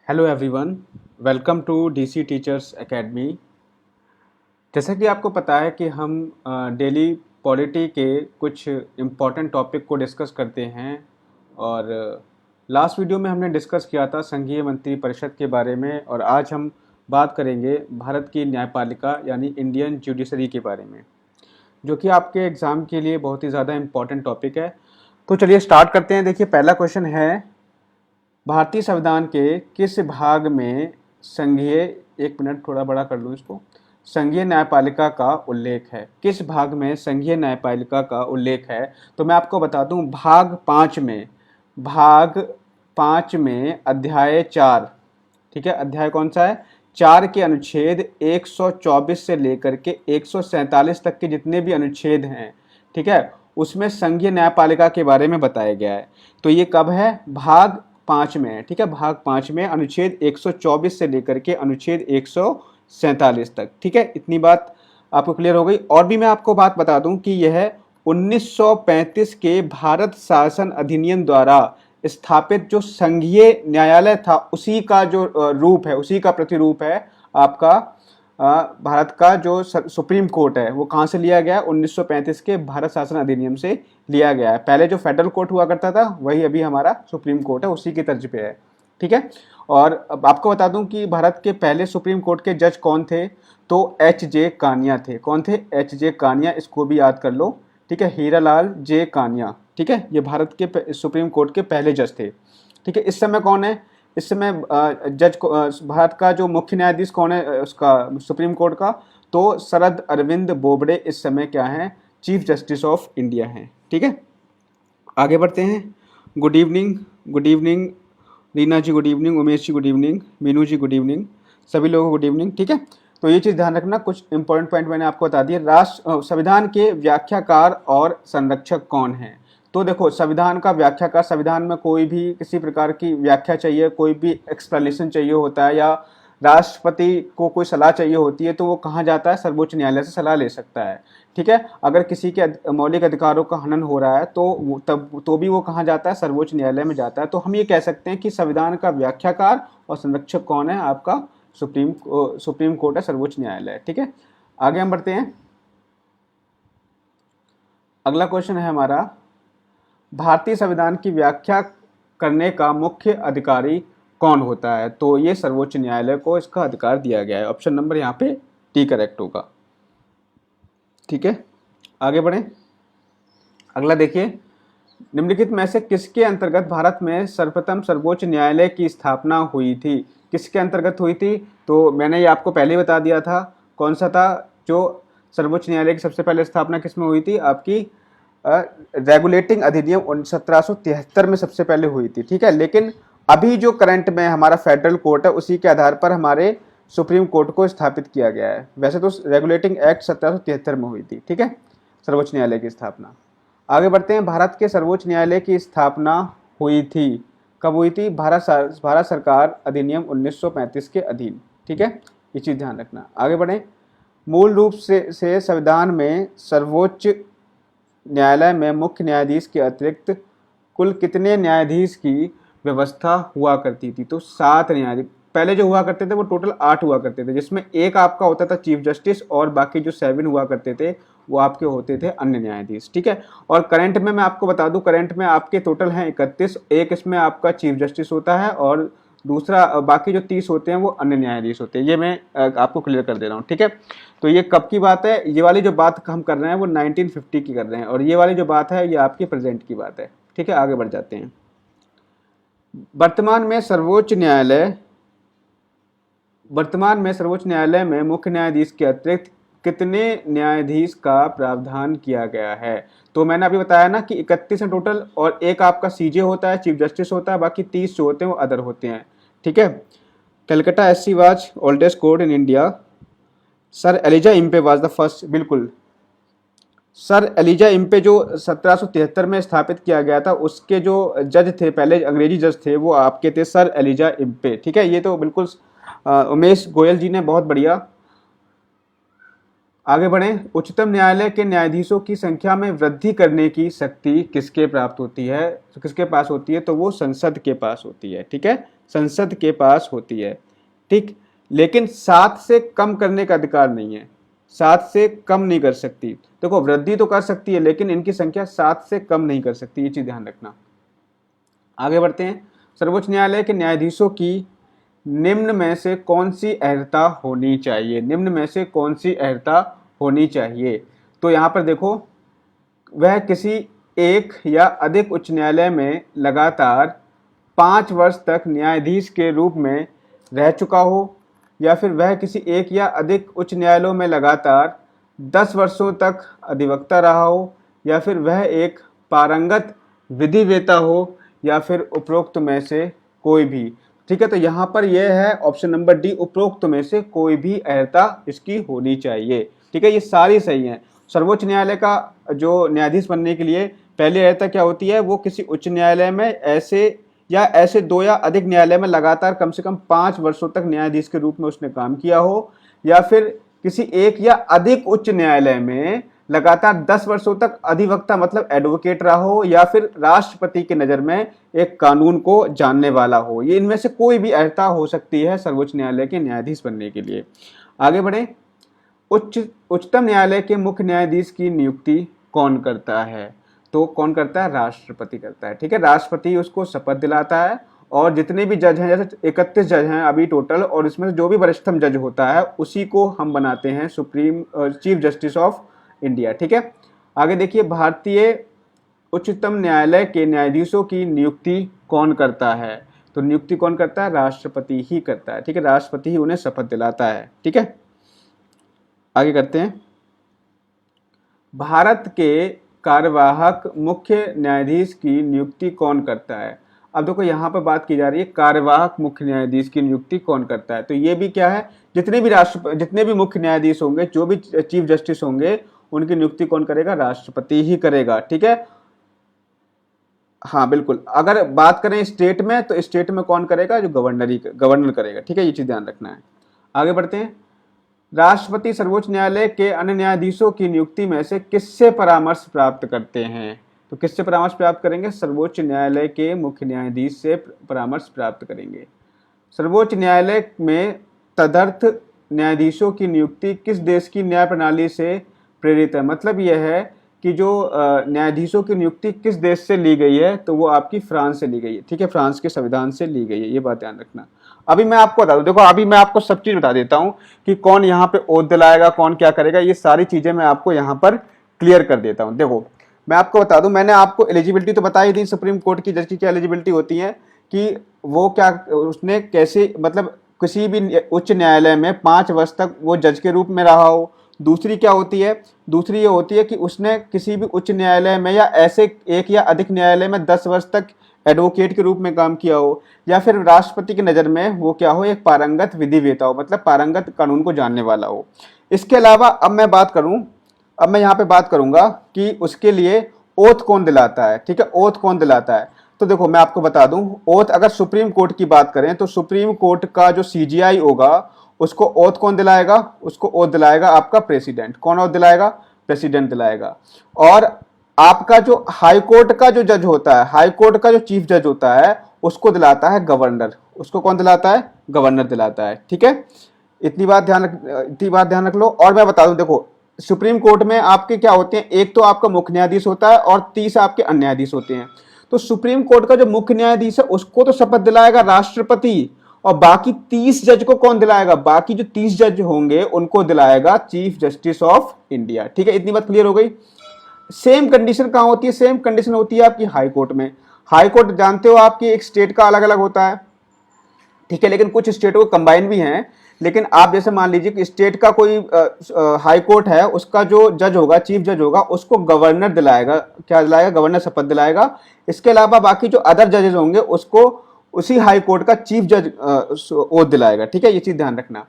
Hello everyone, welcome to DC teachers academy. जैसा कि आपको पता है कि हम डेली पॉलिटी के कुछ इम्पॉर्टेंट टॉपिक को डिस्कस करते हैं और लास्ट वीडियो में हमने डिस्कस किया था संघीय मंत्री परिषद के बारे में और आज हम बात करेंगे भारत की न्यायपालिका यानी इंडियन जुडिशरी के बारे में, जो कि आपके एग्ज़ाम के लिए बहुत ही ज़्यादा इम्पॉर्टेंट टॉपिक है। तो चलिए स्टार्ट करते हैं। देखिए, पहला क्वेश्चन है, भारतीय संविधान के किस भाग में संघीय, एक मिनट थोड़ा बड़ा कर लूँ इसको, संघीय न्यायपालिका का उल्लेख है? किस भाग में संघीय न्यायपालिका का उल्लेख है? तो मैं आपको बता दूं, भाग 5 में अध्याय 4, ठीक है, अध्याय कौन सा है? 4 के अनुच्छेद 124 से लेकर के 147 तक के जितने भी अनुच्छेद हैं, ठीक है, उसमें संघीय न्यायपालिका के बारे में बताया गया है। तो ये कब है? भाग 5 में है, ठीक है, भाग 5 में अनुच्छेद 124 से लेकर के अनुच्छेद 147 तक, ठीक है। इतनी बात आपको क्लियर हो गई। और भी मैं आपको बात बता दूं कि यह 1935 के भारत शासन अधिनियम द्वारा स्थापित जो संघीय न्यायालय था उसी का जो रूप है, उसी का प्रतिरूप है आपका भारत का जो सुप्रीम कोर्ट है। वो कहाँ से लिया गया है? 1935 के भारत शासन अधिनियम से लिया गया है। पहले जो फेडरल कोर्ट हुआ करता था वही अभी हमारा सुप्रीम कोर्ट है, उसी की तर्ज पे है, ठीक है। और अब आपको बता दूं कि भारत के पहले सुप्रीम कोर्ट के जज कौन थे? तो एच.जे. कानिया थे। कौन थे? एच.जे. कानिया, इसको भी याद कर लो, ठीक है, हीरालाल जे कानिया, ठीक है। ये भारत के सुप्रीम कोर्ट के पहले जज थे, ठीक है। इस समय कौन है? इस समय भारत का जो मुख्य न्यायाधीश कौन है उसका, सुप्रीम कोर्ट का? तो शरद अरविंद बोबडे इस समय क्या है? चीफ जस्टिस ऑफ इंडिया हैं, ठीक है। आगे बढ़ते हैं। Good evening, good evening Reena ji, good evening Umesh ji, good evening Meenu ji, good evening सभी लोगों को गुड इवनिंग, ठीक है। तो ये चीज़ ध्यान रखना, कुछ इंपॉर्टेंट पॉइंट मैंने आपको बता दिया। संविधान के व्याख्याकार और संरक्षक कौन हैं? तो देखो, संविधान का व्याख्याकार, संविधान में कोई भी किसी प्रकार की व्याख्या चाहिए, कोई भी एक्सप्लेनेशन चाहिए होता है या राष्ट्रपति को कोई सलाह चाहिए होती है तो वो कहाँ जाता है? सर्वोच्च न्यायालय से सलाह ले सकता है, ठीक है। अगर किसी के मौलिक अधिकारों का हनन हो रहा है तो तब तो भी वो कहाँ जाता है? सर्वोच्च न्यायालय में जाता है। तो हम ये कह सकते हैं कि संविधान का व्याख्याकार और संरक्षक कौन है? आपका सुप्रीम कोर्ट है, सर्वोच्च न्यायालय, ठीक है। आगे हम बढ़ते हैं। अगला क्वेश्चन है हमारा, भारतीय संविधान की व्याख्या करने का मुख्य अधिकारी कौन होता है? तो ये सर्वोच्च न्यायालय को इसका अधिकार दिया गया है। ऑप्शन नंबर यहाँ पे टी करेक्ट होगा, ठीक है। आगे बढ़ें। अगला देखिए, निम्नलिखित में से किसके अंतर्गत भारत में सर्वप्रथम सर्वोच्च न्यायालय की स्थापना हुई थी? किसके अंतर्गत हुई थी? तो मैंने ये आपको पहले ही बता दिया था। कौन सा था? जो सर्वोच्च न्यायालय की सबसे पहले स्थापना किस में हुई थी? आपकी रेगुलेटिंग अधिनियम 1773 में सबसे पहले हुई थी, ठीक है। लेकिन अभी जो करंट में हमारा फेडरल कोर्ट है उसी के आधार पर हमारे सुप्रीम कोर्ट को स्थापित किया गया है। वैसे तो रेगुलेटिंग एक्ट 1773 में हुई थी, ठीक है, सर्वोच्च न्यायालय की स्थापना। आगे बढ़ते हैं। भारत के सर्वोच्च न्यायालय की स्थापना हुई थी, कब हुई थी? भारत सरकार अधिनियम 1935 के अधीन, ठीक है, ये चीज़ ध्यान रखना। आगे बढ़ें। मूल रूप से संविधान में सर्वोच्च न्यायालय में मुख्य न्यायाधीश के अतिरिक्त कुल कितने न्यायाधीश की व्यवस्था हुआ करती थी? तो 7 न्यायाधीश पहले जो हुआ करते थे वो टोटल 8 हुआ करते थे, जिसमें एक आपका होता था चीफ जस्टिस और बाकी जो 7 हुआ करते थे वो आपके होते थे अन्य न्यायाधीश, ठीक है। और करंट में मैं आपको बता दूं, करंट में आपके टोटल हैं 31, एक इसमें आपका चीफ जस्टिस होता है और दूसरा बाकी जो 30 होते हैं वो अन्य न्यायाधीश होते हैं। ये मैं आपको क्लियर कर दे रहा हूँ, ठीक है। तो ये कब की बात है? ये वाली जो बात हम कर रहे हैं वो 1950 की कर रहे हैं और ये वाली जो बात है ये आपकी प्रेजेंट की बात है, ठीक है। आगे बढ़ जाते हैं। वर्तमान में सर्वोच्च न्यायालय में मुख्य न्यायाधीश के अतिरिक्त कितने न्यायाधीश का प्रावधान किया गया है? तो मैंने अभी बताया ना कि 31 है टोटल और एक आपका सीजे होता है, चीफ जस्टिस होता है, बाकी 30 जो होते हैं वो अदर होते हैं, ठीक है। Calcutta SC was oldest court in India. Sir Elijah Impey was the first, बिल्कुल सर एलिजा इम्पे जो 1773 में स्थापित किया गया था उसके जो जज थे, पहले अंग्रेजी जज थे, वो आपके थे सर एलिजा इम्पे, ठीक है। ये तो बिल्कुल उमेश गोयल जी ने बहुत बढ़िया आगे बढ़ें। उच्चतम न्यायालय के न्यायाधीशों की संख्या में वृद्धि करने की शक्ति किसके प्राप्त होती है, तो किसके पास होती है, तो वो संसद के पास होती है। ठीक है, संसद के पास होती है। ठीक, लेकिन 7 से कम करने का अधिकार नहीं है, 7 से कम नहीं कर सकती। देखो वृद्धि तो कर सकती है लेकिन इनकी संख्या 7 से कम नहीं कर सकती, ये चीज ध्यान रखना। आगे बढ़ते हैं। सर्वोच्च न्यायालय के न्यायाधीशों की निम्न में से कौन सी अर्हता होनी चाहिए, निम्न में से कौन सी अर्हता होनी चाहिए। तो यहाँ पर देखो, वह किसी एक या अधिक उच्च न्यायालय में लगातार 5 वर्ष तक न्यायाधीश के रूप में रह चुका हो, या फिर वह किसी एक या अधिक उच्च न्यायालयों में लगातार 10 वर्षों तक अधिवक्ता रहा हो, या फिर वह एक पारंगत विधिवेता हो, या फिर उपरोक्त में से कोई भी। ठीक है, तो यहाँ पर यह है ऑप्शन नंबर डी, उपरोक्त में से कोई भी अर्हता इसकी होनी चाहिए। ठीक है, ये सारी सही हैं। सर्वोच्च न्यायालय का जो न्यायाधीश बनने के लिए पहली अर्हता क्या होती है, वो किसी उच्च न्यायालय में ऐसे 2 या अधिक न्यायालय में लगातार कम से कम 5 वर्षों तक न्यायाधीश के रूप में उसने काम किया हो, या फिर किसी एक या अधिक उच्च न्यायालय में लगातार 10 वर्षों तक अधिवक्ता मतलब एडवोकेट रहा हो, या फिर राष्ट्रपति की नज़र में एक कानून को जानने वाला हो। ये इनमें से कोई भी अर्हता हो सकती है सर्वोच्च न्यायालय के न्यायाधीश बनने के लिए। आगे बढ़े। उच्चतम न्यायालय के मुख्य न्यायाधीश की नियुक्ति कौन करता है, तो कौन करता है, राष्ट्रपति करता है। ठीक है, राष्ट्रपति उसको शपथ दिलाता है, और जितने भी जज हैं, जैसे 31 जज हैं अभी टोटल, और इसमें जो भी वरिष्ठतम जज होता है उसी को हम बनाते हैं चीफ जस्टिस ऑफ इंडिया। ठीक है, आगे देखिए। भारतीय उच्चतम न्यायालय के न्यायाधीशों की नियुक्ति कौन करता है, तो नियुक्ति कौन करता है, राष्ट्रपति ही करता है। ठीक है, राष्ट्रपति ही उन्हें शपथ दिलाता है। ठीक है, आगे करते हैं। भारत के कार्यवाहक मुख्य न्यायाधीश की नियुक्ति कौन करता है। अब देखो यहाँ पर बात की जा रही है कार्यवाहक मुख्य न्यायाधीश की नियुक्ति कौन करता है, तो ये भी क्या है, जितने भी मुख्य न्यायाधीश होंगे, जो भी चीफ जस्टिस होंगे, उनकी नियुक्ति कौन करेगा, राष्ट्रपति ही करेगा। ठीक है, हाँ बिल्कुल। अगर बात करें स्टेट में, तो स्टेट में कौन करेगा, जो गवर्नर करेगा। ठीक है, ये चीज ध्यान रखना है। आगे बढ़ते हैं। राष्ट्रपति सर्वोच्च न्यायालय के अन्य न्यायाधीशों की नियुक्ति में से किससे परामर्श प्राप्त करते हैं, तो किससे परामर्श प्राप्त करेंगे, सर्वोच्च न्यायालय के मुख्य न्यायाधीश से परामर्श प्राप्त करेंगे। सर्वोच्च न्यायालय में तदर्थ न्यायाधीशों की नियुक्ति किस देश की न्याय प्रणाली से प्रेरित है, मतलब यह है कि जो न्यायाधीशों की नियुक्ति किस देश से ली गई है, तो वो आपकी फ्रांस से ली गई है। ठीक है, फ्रांस के संविधान से ली गई है, ये बात ध्यान रखना। अभी मैं आपको बता दूं, देखो अभी मैं आपको सब चीज बता देता हूं कि कौन यहाँ पे ओथ दिलाएगा, कौन क्या करेगा, ये सारी चीजें मैं आपको यहाँ पर क्लियर कर देता हूँ। देखो मैं आपको बता दूं, मैंने आपको एलिजिबिलिटी तो बताई थी, सुप्रीम कोर्ट की जज की क्या एलिजिबिलिटी होती है, कि वो क्या, उसने कैसे, मतलब किसी भी उच्च न्यायालय में 5 वर्ष तक वो जज के रूप में रहा हो। दूसरी क्या होती है, दूसरी ये होती है कि उसने किसी भी उच्च न्यायालय में या ऐसे एक या अधिक न्यायालय में 10 वर्ष तक एडवोकेट के रूप में काम किया हो, या फिर राष्ट्रपति की नज़र में वो क्या हो, एक पारंगत विधिवेता हो, मतलब पारंगत कानून को जानने वाला हो। इसके अलावा अब मैं यहाँ पे बात करूंगा कि उसके लिए ओथ कौन दिलाता है। ठीक है, ओथ कौन दिलाता है, तो देखो मैं आपको बता दूं, ओथ अगर सुप्रीम कोर्ट की बात करें तो सुप्रीम कोर्ट का जो सीजीआई होगा उसको ओथ कौन दिलाएगा, उसको ओथ दिलाएगा आपका प्रेसिडेंट। कौन ओथ दिलाएगा, प्रेसिडेंट दिलाएगा। और आपका जो हाई कोर्ट का जो जज होता है, हाई कोर्ट का जो चीफ जज होता है, उसको दिलाता है गवर्नर। उसको कौन दिलाता है, गवर्नर दिलाता है। ठीक है, इतनी बात ध्यान रख लो। और मैं बता दूं, देखो सुप्रीम कोर्ट में आपके क्या होते हैं, एक तो आपका मुख्य न्यायाधीश होता है और 30 आपके अन्य न्यायाधीश होते हैं। तो सुप्रीम कोर्ट का जो मुख्य न्यायाधीश है उसको तो शपथ दिलाएगा राष्ट्रपति, और बाकी 30 जज को कौन दिलाएगा, बाकी जो 30 जज होंगे उनको दिलाएगा चीफ जस्टिस ऑफ इंडिया। ठीक है, इतनी बात क्लियर हो गई। सेम कंडीशन कहां होती है, सेम कंडीशन होती है आपकी हाई कोर्ट में। हाई कोर्ट जानते हो आपकी एक स्टेट का अलग अलग होता है। ठीक है, लेकिन कुछ स्टेटों को कंबाइन भी हैं। लेकिन आप जैसे मान लीजिए कि स्टेट का कोई हाई कोर्ट है, उसका जो जज होगा, चीफ जज होगा, उसको गवर्नर दिलाएगा। क्या दिलाएगा, गवर्नर शपथ दिलाएगा। इसके अलावा बाकी जो अदर जजेस होंगे उसको उसी हाई कोर्ट का चीफ जज ओथ दिलाएगा। ठीक है, ये चीज ध्यान रखना।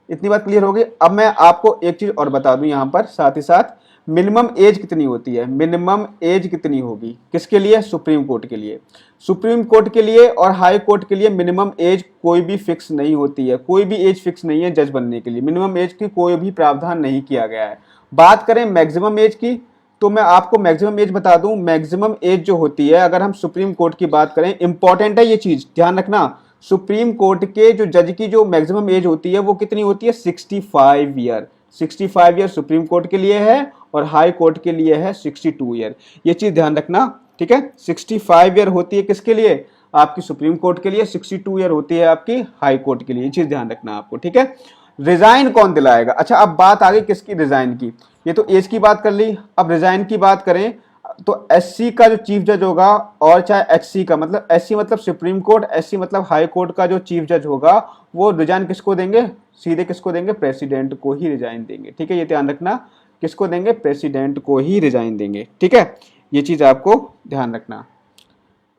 इतनी बात क्लियर होगी। अब मैं आपको एक चीज और बता दूं यहाँ पर साथ ही साथ, मिनिमम एज कितनी होती है, मिनिमम एज कितनी होगी, किसके लिए, सुप्रीम कोर्ट के लिए। सुप्रीम कोर्ट के लिए और हाई कोर्ट के लिए मिनिमम एज कोई भी फिक्स नहीं होती है, कोई भी एज फिक्स नहीं है जज बनने के लिए, मिनिमम एज की कोई भी प्रावधान नहीं किया गया है। बात करें मैक्सिमम एज की, तो मैं आपको मैक्सिमम एज बता दूं, मैक्सिमम एज जो होती है, अगर हम सुप्रीम कोर्ट की बात करें, इंपॉर्टेंट है ये चीज, ध्यान रखना, सुप्रीम कोर्ट के जो जज की जो मैक्सिमम एज होती है वो कितनी होती है, 65 ईयर। 65 ईयर सुप्रीम कोर्ट के लिए है और हाई कोर्ट के लिए है 62 ईयर। ये चीज ध्यान रखना, ठीक है। 65 ईयर होती है किसके लिए, आपकी सुप्रीम कोर्ट के लिए, 62 ईयर होती है आपकी हाई कोर्ट के लिए। ये चीज ध्यान रखना आपको, ठीक है। रिजाइन कौन दिलाएगा, अच्छा अब बात आ गई किसकी, रिजाइन की। ये तो एज की बात कर ली, अब रिजाइन की बात करें तो एससी का जो चीफ जज होगा, और चाहे एचसी का, मतलब एससी मतलब सुप्रीम कोर्ट, एससी मतलब हाई कोर्ट का जो चीफ जज होगा, वो रिजाइन किसको देंगे, सीधे किसको देंगे, प्रेसिडेंट को ही रिजाइन देंगे, ठीक है। ये ध्यान रखना, किसको देंगे, प्रेसिडेंट को ही रिजाइन देंगे, ठीक है। ये चीज आपको ध्यान रखना,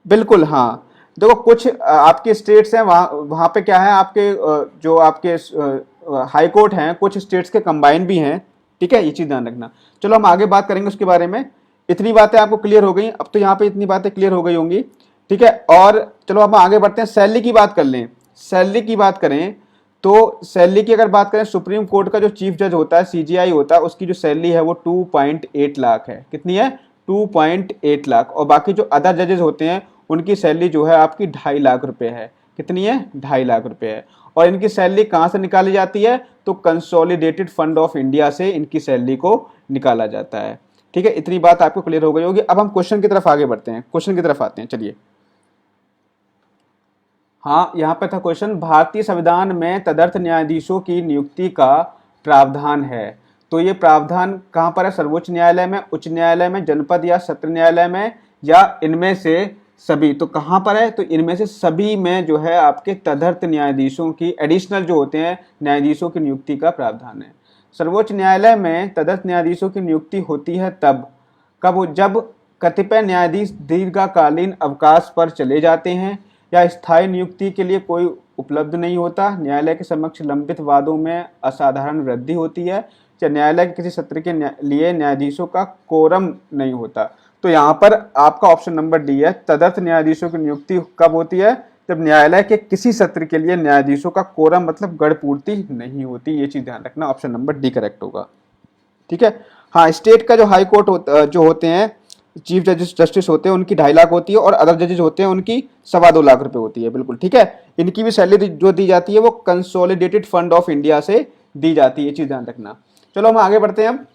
बिल्कुल हाँ। देखो कुछ आपके स्टेट्स हैं, वहाँ वहाँ पे क्या है, आपके जो आपके हाई कोर्ट हैं, कुछ स्टेट्स के कंबाइन भी हैं, ठीक है। ये चीज ध्यान रखना। चलो हम आगे बात करेंगे उसके बारे में। इतनी बातें आपको क्लियर हो गई, अब तो यहाँ पे इतनी बातें क्लियर हो गई होंगी, ठीक है। और चलो हम आगे बढ़ते हैं, सैलरी की बात कर लें। सैलरी की बात करें तो सैलरी की अगर बात करें, सुप्रीम कोर्ट का जो चीफ जज होता है, सीजीआई होता है, उसकी जो सैलरी है वो 2.8 लाख है। कितनी है, 2.8 लाख। और बाकी जो अदर जजेस होते हैं उनकी सैलरी जो है आपकी 2.5 लाख रुपए है। कितनी है, 2.5 लाख रुपए है। और इनकी सैलरी कहाँ से निकाली जाती है, तो कंसोलिडेटेड फंड ऑफ इंडिया से इनकी सैलरी को निकाला जाता है, ठीक है। इतनी बात आपको क्लियर हो गई होगी। अब हम क्वेश्चन की तरफ आगे बढ़ते हैं, क्वेश्चन की तरफ आते हैं, चलिए। हाँ, यहाँ पे था क्वेश्चन, भारतीय संविधान में तदर्थ न्यायाधीशों की नियुक्ति का प्रावधान है। तो ये प्रावधान कहाँ पर है, सर्वोच्च न्यायालय में, उच्च न्यायालय में, जनपद या सत्र न्यायालय में, या इनमें से सभी। तो कहाँ पर है, तो इनमें से सभी में जो है आपके तदर्थ न्यायाधीशों की, एडिशनल जो होते हैं न्यायाधीशों की नियुक्ति का प्रावधान है। सर्वोच्च न्यायालय में तदर्थ न्यायाधीशों की नियुक्ति होती है तब, कब, जब कतिपय न्यायाधीश दीर्घकालीन अवकाश पर चले जाते हैं या स्थायी नियुक्ति के लिए कोई उपलब्ध नहीं होता, न्यायालय के समक्ष लंबित वादों में असाधारण वृद्धि होती है, या न्यायालय के किसी सत्र के लिए न्यायाधीशों का कोरम नहीं होता। तो यहाँ पर आपका ऑप्शन नंबर डी है, तदर्थ न्यायाधीशों की नियुक्ति कब होती है, जब न्यायालय के किसी सत्र के लिए न्यायाधीशों का कोरम मतलब गढ़ पूर्ति नहीं होती। ये चीज ध्यान रखना, ऑप्शन नंबर डी करेक्ट होगा, ठीक है। हाँ, स्टेट का जो हाई कोर्ट जो होते हैं, चीफ जस्टिस होते हैं, उनकी 2.5 लाख होती है, और अदर जजेस होते हैं उनकी 2.25 लाख रुपए होती है, बिल्कुल ठीक है। इनकी भी सैलरी जो दी जाती है वो कंसोलिडेटेड फंड ऑफ इंडिया से दी जाती है, ये चीज ध्यान रखना। चलो हम आगे बढ़ते हैं। अब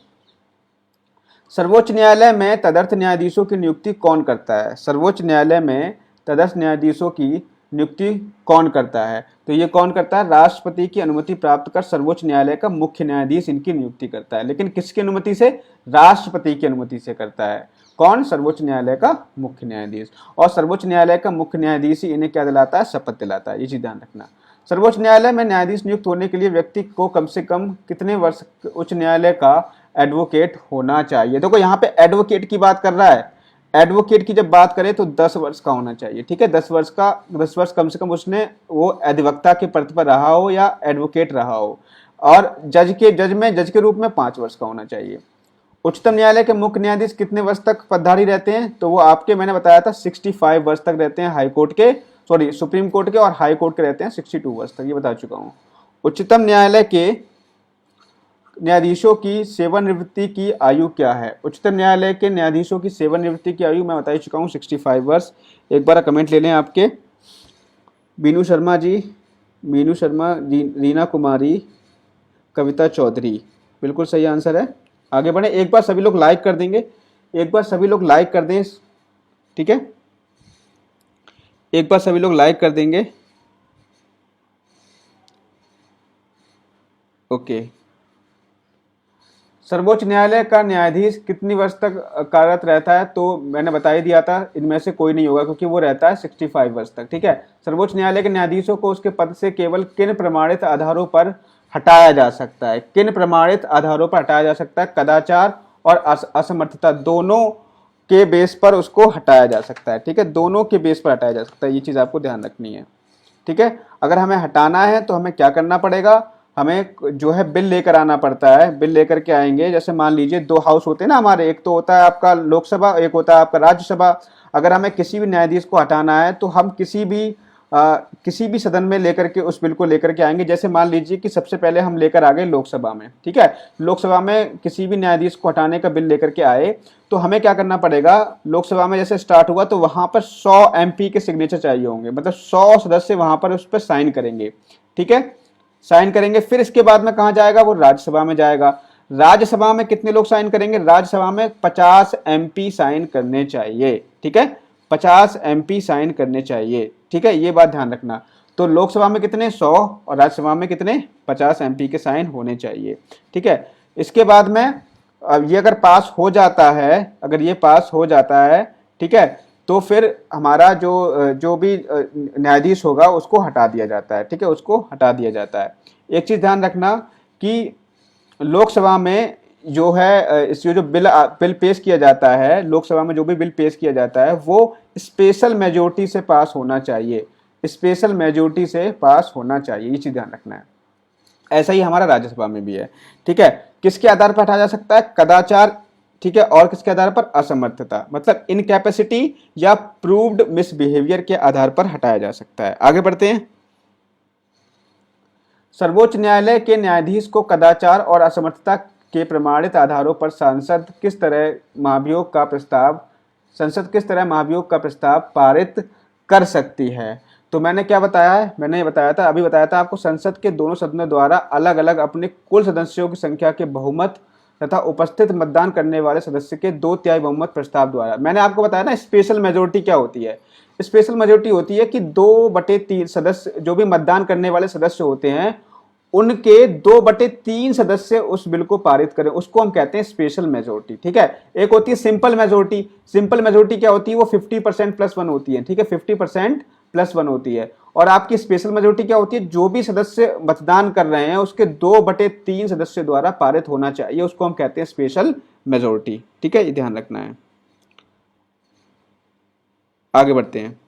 सर्वोच्च न्यायालय में तदर्थ न्यायाधीशों की नियुक्ति कौन करता है, सर्वोच्च न्यायालय में तदर्थ न्यायाधीशों की नियुक्ति कौन करता है, तो ये कौन करता है, राष्ट्रपति की अनुमति प्राप्त कर सर्वोच्च न्यायालय का मुख्य न्यायाधीश इनकी नियुक्ति करता है। लेकिन किसकी अनुमति से, राष्ट्रपति की अनुमति से करता है। कौन, सर्वोच्च न्यायालय का मुख्य न्यायाधीश। और सर्वोच्च न्यायालय का मुख्य न्यायाधीश ही इन्हें क्या दिलाता है, शपथ दिलाता है। ये चीज ध्यान रखना। सर्वोच्च न्यायालय में न्यायाधीश नियुक्त होने के लिए व्यक्ति को कम से कम कितने वर्ष उच्च न्यायालय का एडवोकेट होना चाहिए। देखो यहाँ पे एडवोकेट की बात कर रहा है, एडवोकेट की जब बात करें तो 10 वर्ष का होना चाहिए, ठीक है। 10 वर्ष का, 10 वर्ष कम से कम उसने वो अधिवक्ता के पद पर रहा हो या एडवोकेट रहा हो। और जज के रूप में 5 वर्ष का होना चाहिए। उच्चतम न्यायालय के मुख्य न्यायाधीश कितने वर्ष तक पदधारी रहते हैं, तो वो आपके, मैंने बताया था 65 वर्ष तक रहते हैं, हाई कोर्ट के, सॉरी सुप्रीम कोर्ट के और हाई कोर्ट के रहते हैं 62 वर्ष तक, ये बता चुका हूँ। उच्चतम न्यायालय के न्यायाधीशों की सेवानिवृत्ति की आयु क्या है, उच्चतम न्यायालय के न्यायाधीशों की सेवानिवृत्ति की आयु मैं बता चुका हूँ 65 वर्ष। एक बार कमेंट ले लें आपके, मीनू शर्मा जी, रीना कुमारी, कविता चौधरी, बिल्कुल सही आंसर है। आगे बढ़े, एक बार सभी लोग लाइक कर देंगे, एक बार सभी लोग लाइक कर दें, ठीक है, एक बार सभी लोग लाइक कर देंगे, ओके। सर्वोच्च न्यायालय का न्यायाधीश कितनी वर्ष तक कार्यरत रहता है, तो मैंने बता ही दिया था, इनमें से कोई नहीं होगा क्योंकि वो रहता है 65 वर्ष तक, ठीक है। सर्वोच्च न्यायालय के न्यायाधीशों को उसके पद से केवल किन प्रमाणित आधारों पर हटाया जा सकता है, किन प्रमाणित आधारों पर हटाया जा सकता है, कदाचार और असमर्थता, दोनों के बेस पर उसको हटाया जा सकता है, ठीक है, दोनों के बेस पर हटाया जा सकता है। ये चीज आपको ध्यान रखनी है, ठीक है। अगर हमें हटाना है तो हमें क्या करना पड़ेगा, हमें जो है बिल लेकर आना पड़ता है, बिल लेकर के आएंगे। जैसे मान लीजिए 2 हाउस होते हैं ना हमारे, एक तो होता है आपका लोकसभा, एक होता है आपका राज्यसभा। अगर हमें किसी भी न्यायाधीश को हटाना है तो हम किसी भी किसी भी सदन में लेकर के उस बिल को लेकर के आएंगे। जैसे मान लीजिए कि सबसे पहले हम लेकर आ गए लोकसभा में, ठीक है, लोकसभा में किसी भी न्यायाधीश को हटाने का बिल लेकर के आए तो हमें क्या करना पड़ेगा, लोकसभा में जैसे स्टार्ट हुआ तो वहां पर 100 MP के सिग्नेचर चाहिए होंगे, मतलब 100 सदस्य वहां पर उस पर साइन करेंगे, ठीक है, साइन करेंगे। फिर इसके बाद में कहाँ जाएगा, वो राज्यसभा में जाएगा। राज्यसभा में कितने लोग साइन करेंगे, राज्यसभा में 50 MP साइन करने चाहिए, ठीक है, 50 MP साइन करने चाहिए, ठीक है, ये बात ध्यान रखना। तो लोकसभा में कितने 100 और राज्यसभा में कितने 50 MP के साइन होने चाहिए, ठीक है। इसके बाद में अब ये अगर पास हो जाता है, अगर ये पास हो जाता है, ठीक है, तो फिर हमारा जो भी न्यायाधीश होगा उसको हटा दिया जाता है, ठीक है, उसको हटा दिया जाता है। एक चीज ध्यान रखना कि लोकसभा में जो है इस जो बिल पेश किया जाता है, लोकसभा में जो भी बिल पेश किया जाता है वो स्पेशल मेजोरिटी से पास होना चाहिए, स्पेशल मेजोरिटी से पास होना चाहिए, ये चीज ध्यान रखना है। ऐसा ही हमारा राज्यसभा में भी है, ठीक है। किसके आधार पर हटाया जा सकता है, कदाचार, ठीक है, और किसके आधार पर, असमर्थता, मतलब इनकैपेसिटी या प्रूव्ड मिसबिहेवियर के आधार पर हटाया जा सकता है। आगे बढ़ते हैं। सर्वोच्च न्यायालय के न्यायाधीश को कदाचार और असमर्थता के प्रमाणित आधारों पर संसद किस तरह महाभियोग का प्रस्ताव पारित कर सकती है। तो मैंने क्या बताया है, मैंने ये बताया था, अभी बताया था आपको, संसद के दोनों सदनों द्वारा अलग अलग अपने कुल सदस्यों की संख्या के बहुमत तथा उपस्थित मतदान करने वाले सदस्य के 2/3 बहुमत प्रस्ताव द्वारा। मैंने आपको बताया ना स्पेशल मेजोरिटी क्या होती है, स्पेशल मेजोरिटी होती है कि 2/3 सदस्य, जो भी मतदान करने वाले सदस्य होते हैं उनके 2/3 सदस्य उस बिल को पारित करें, उसको हम कहते हैं स्पेशल मेजोरिटी, ठीक है। एक होती है सिंपल मेजोरिटी, सिंपल मेजोरिटी क्या होती है, वो 50% + 1 होती है, ठीक है, 50% + 1 होती है। और आपकी स्पेशल मेजोरिटी क्या होती है, जो भी सदस्य मतदान कर रहे हैं उसके 2/3 सदस्य द्वारा पारित होना चाहिए, उसको हम कहते हैं स्पेशल मेजोरिटी, ठीक है, ये ध्यान रखना है। आगे बढ़ते हैं।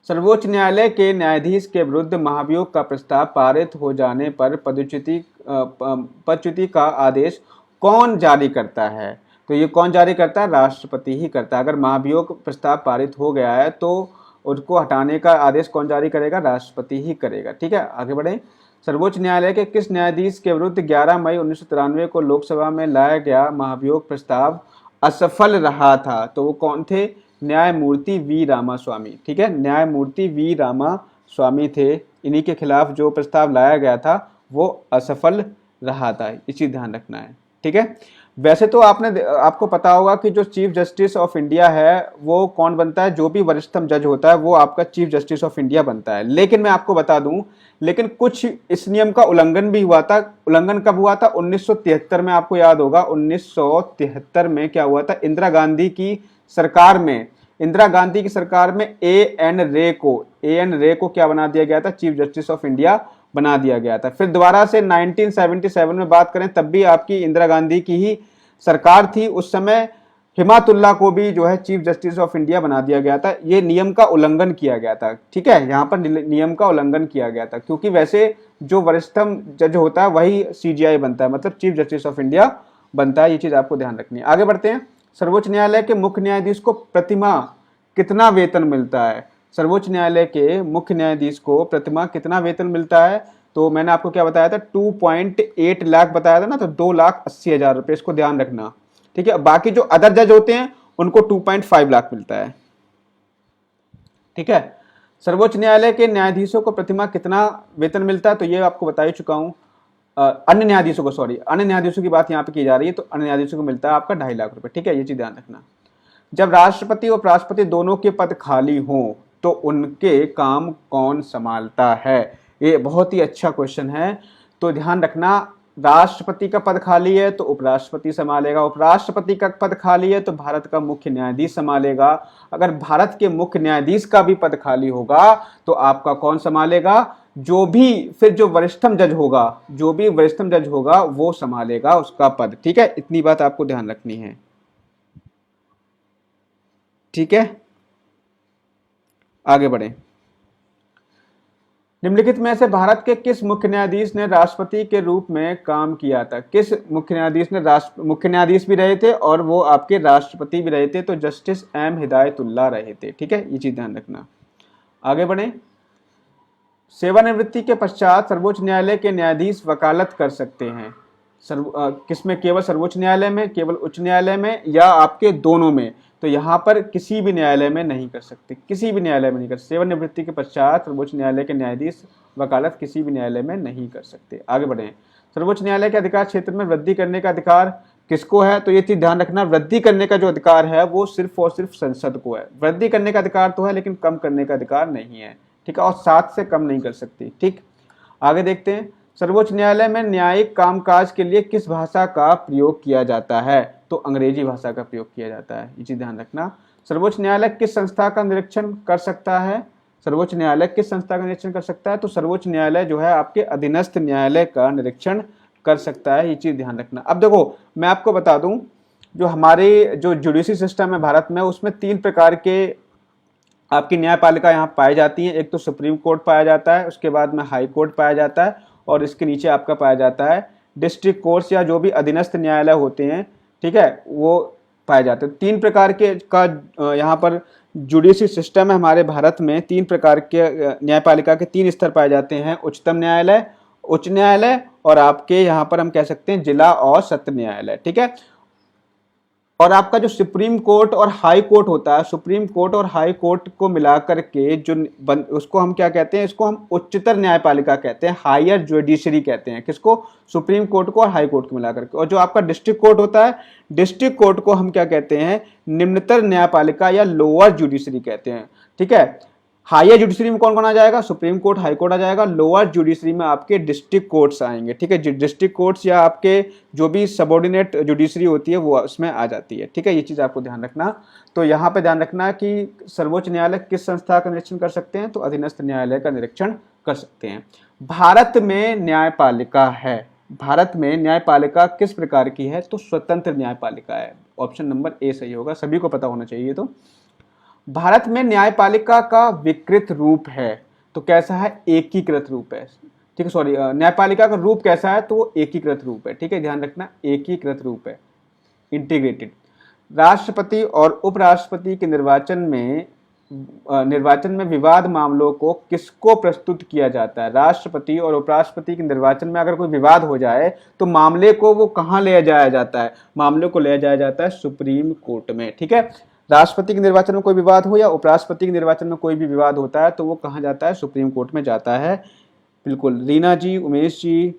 सर्वोच्च न्यायालय के न्यायाधीश के विरुद्ध महाभियोग का प्रस्ताव पारित हो जाने पर पदच्युति का आदेश कौन जारी करता है। तो ये कौन जारी करता है, राष्ट्रपति ही करता है। अगर महाभियोग प्रस्ताव पारित हो गया है तो उसको हटाने का आदेश कौन जारी करेगा, राष्ट्रपति ही करेगा, ठीक है। आगे बढ़े। सर्वोच्च न्यायालय के किस न्यायाधीश के विरुद्ध 11 मई 1993 को लोकसभा में लाया गया महाभियोग प्रस्ताव असफल रहा था। तो वो कौन थे, न्यायमूर्ति वी रामास्वामी, ठीक है, न्यायमूर्ति वी रामास्वामी थे। इन्हीं के खिलाफ जो प्रस्ताव लाया गया था वो असफल रहा था, ये चीज ध्यान रखना है, ठीक है। वैसे तो आपको पता होगा कि जो चीफ जस्टिस ऑफ इंडिया है वो कौन बनता है, जो भी वरिष्ठतम जज होता है वो आपका चीफ जस्टिस ऑफ इंडिया बनता है। लेकिन मैं आपको बता दूं, लेकिन कुछ इस नियम का उल्लंघन भी हुआ था। उल्लंघन कब हुआ था, 1973 में। आपको याद होगा 1973 में क्या हुआ था, इंदिरा गांधी की सरकार में ए एन रे को क्या बना दिया गया था, चीफ जस्टिस ऑफ इंडिया बना दिया गया था। फिर दोबारा से 1977 में बात करें तब भी आपकी इंदिरा गांधी की ही सरकार थी, उस समय हिमातुल्लाह को भी जो है चीफ जस्टिस ऑफ इंडिया बना दिया गया था। ये नियम का उल्लंघन किया गया था, ठीक है, यहाँ पर नियम का उल्लंघन किया गया था, क्योंकि वैसे जो वरिष्ठतम जज होता है वही CJI बनता है, मतलब चीफ जस्टिस ऑफ इंडिया बनता है। ये चीज आपको ध्यान रखनी है। आगे बढ़ते हैं। सर्वोच्च न्यायालय के मुख्य न्यायाधीश को प्रतिमाह कितना वेतन मिलता है। सर्वोच्च न्यायालय के मुख्य न्यायाधीश को प्रतिमाह कितना वेतन मिलता है। तो मैंने आपको क्या बताया था, 2.8 लाख बताया था ना, तो 2,80,000 रुपए, इसको ध्यान रखना, ठीक है। बाकी जो अदर जज होते हैं उनको 2.5 लाख मिलता है, ठीक है। सर्वोच्च न्यायालय के न्यायाधीशों को प्रतिमाह कितना वेतन मिलता है, तो ये आपको बता ही चुका हूं। अन्य न्यायाधीशों की बात यहाँ पे की जा रही है, तो अन्य न्यायाधीशों को मिलता है आपका 2.5 लाख रुपए, ठीक है, ये चीज ध्यान रखना। जब राष्ट्रपति और उपराष्ट्रपति दोनों के पद खाली हों तो उनके काम कौन संभालता है। ये बहुत ही अच्छा क्वेश्चन है, तो ध्यान रखना। राष्ट्रपति का पद खाली है तो उपराष्ट्रपति संभालेगा, उपराष्ट्रपति का पद खाली है तो भारत का मुख्य न्यायाधीश संभालेगा। अगर भारत के मुख्य न्यायाधीश का भी पद खाली होगा तो आपका कौन संभालेगा, जो वरिष्ठतम जज होगा वो संभालेगा उसका पद, ठीक है। इतनी बात आपको ध्यान रखनी है, ठीक है। आगे बढ़े। निम्नलिखित में से भारत के किस मुख्य न्यायाधीश ने राष्ट्रपति के रूप में काम किया था। किस मुख्य न्यायाधीश ने मुख्य न्यायाधीश भी रहे थे और वो आपके राष्ट्रपति भी रहे थे, तो जस्टिस M हिदायतुल्लाह रहे थे, ठीक है, ये चीज ध्यान रखना। आगे बढ़े। सेवानिवृत्ति के पश्चात सर्वोच्च न्यायालय के न्यायाधीश वकालत कर सकते हैं। किसमें? केवल सर्वोच्च न्यायालय में, केवल उच्च न्यायालय में, या आपके दोनों में? तो यहाँ पर किसी भी न्यायालय में नहीं कर सकते, किसी भी न्यायालय में नहीं कर सकते। सेवानिवृत्ति के पश्चात सर्वोच्च न्यायालय के न्यायाधीश वकालत किसी भी न्यायालय में नहीं कर सकते। आगे बढ़े। सर्वोच्च न्यायालय के अधिकार क्षेत्र में वृद्धि करने का अधिकार किसको है? तो ये चीज ध्यान रखना, वृद्धि करने का जो अधिकार है वो सिर्फ और सिर्फ संसद को है। वृद्धि करने का अधिकार तो है लेकिन कम करने का अधिकार नहीं है, ठीक है, और 7 से कम नहीं कर सकती। ठीक, आगे देखते हैं। सर्वोच्च न्यायालय में न्यायिक कामकाज के लिए किस भाषा का प्रयोग किया जाता है? तो अंग्रेजी भाषा का प्रयोग किया जाता है, ये चीज ध्यान रखना। सर्वोच्च न्यायालय किस संस्था का निरीक्षण कर सकता है? सर्वोच्च न्यायालय किस संस्था का निरीक्षण कर सकता है? तो सर्वोच्च न्यायालय जो है आपके अधीनस्थ न्यायालय का निरीक्षण कर सकता है, ये चीज ध्यान रखना। अब देखो मैं आपको बता दूं, जो हमारे जो जुडिशरी सिस्टम है भारत में, उसमें 3 प्रकार के आपकी न्यायपालिका यहाँ पाई जाती है। एक तो सुप्रीम कोर्ट पाया जाता है, उसके बाद में हाई कोर्ट पाया जाता है, और इसके नीचे आपका पाया जाता है डिस्ट्रिक्ट कोर्ट्स या जो भी अधीनस्थ न्यायालय होते हैं, ठीक है, वो पाए जाते हैं। 3 प्रकार के का यहाँ पर जुडिशरी सिस्टम है हमारे भारत में। 3 प्रकार के न्यायपालिका के 3 स्तर पाए जाते हैं, उच्चतम न्यायालय, उच्च न्यायालय, और आपके यहाँ पर हम कह सकते हैं जिला और सत्र न्यायालय, ठीक है। और आपका जो सुप्रीम कोर्ट और हाई कोर्ट होता है, सुप्रीम कोर्ट और हाई कोर्ट को मिलाकर के जो उसको हम क्या कहते हैं? इसको हम उच्चतर न्यायपालिका कहते हैं, हायर जुडिशरी कहते हैं। किसको? सुप्रीम कोर्ट को और हाई कोर्ट को मिलाकर के। और जो आपका डिस्ट्रिक्ट कोर्ट होता है, डिस्ट्रिक्ट कोर्ट को हम क्या कहते हैं? निम्नतर न्यायपालिका या लोअर जुडिशरी कहते हैं, ठीक है। हायर जुडिशरी में कौन कौन आ जाएगा? सुप्रीम कोर्ट, हाई कोर्ट आ जाएगा। लोअर जुडिशरी में आपके डिस्ट्रिक्ट कोर्ट्स आएंगे, ठीक है। डिस्ट्रिक्ट कोर्ट्स या आपके जो भी सबऑर्डिनेट जुडिशरी होती है वो उसमें आ जाती है, ठीक है। ये चीज आपको ध्यान रखना। तो यहाँ पे ध्यान रखना कि सर्वोच्च न्यायालय किस संस्था का निरीक्षण कर सकते हैं? तो अधीनस्थ न्यायालय का निरीक्षण कर सकते हैं। भारत में न्यायपालिका है, भारत में न्यायपालिका किस प्रकार की है? तो स्वतंत्र न्यायपालिका है। ऑप्शन नंबर ए सही होगा, सभी को पता होना चाहिए। तो भारत में न्यायपालिका का विकृत रूप है, तो कैसा है? एकीकृत रूप है, ठीक है। सॉरी, न्यायपालिका का रूप कैसा है? तो वो एकीकृत रूप है, ठीक है, ध्यान रखना, एकीकृत रूप है, इंटीग्रेटेड। राष्ट्रपति और उपराष्ट्रपति के निर्वाचन में विवाद मामलों को किसको प्रस्तुत किया जाता है? राष्ट्रपति और उपराष्ट्रपति के निर्वाचन में अगर कोई विवाद हो जाए तो मामले को वो कहाँ ले जाया जाता है? मामले को ले जाया जाता है सुप्रीम कोर्ट में, ठीक है। राष्ट्रपति के निर्वाचन में कोई विवाद हो या उपराष्ट्रपति के निर्वाचन में कोई भी विवाद होता है तो वो कहाँ जाता है? सुप्रीम कोर्ट में जाता है। बिल्कुल, रीना जी, उमेश जी,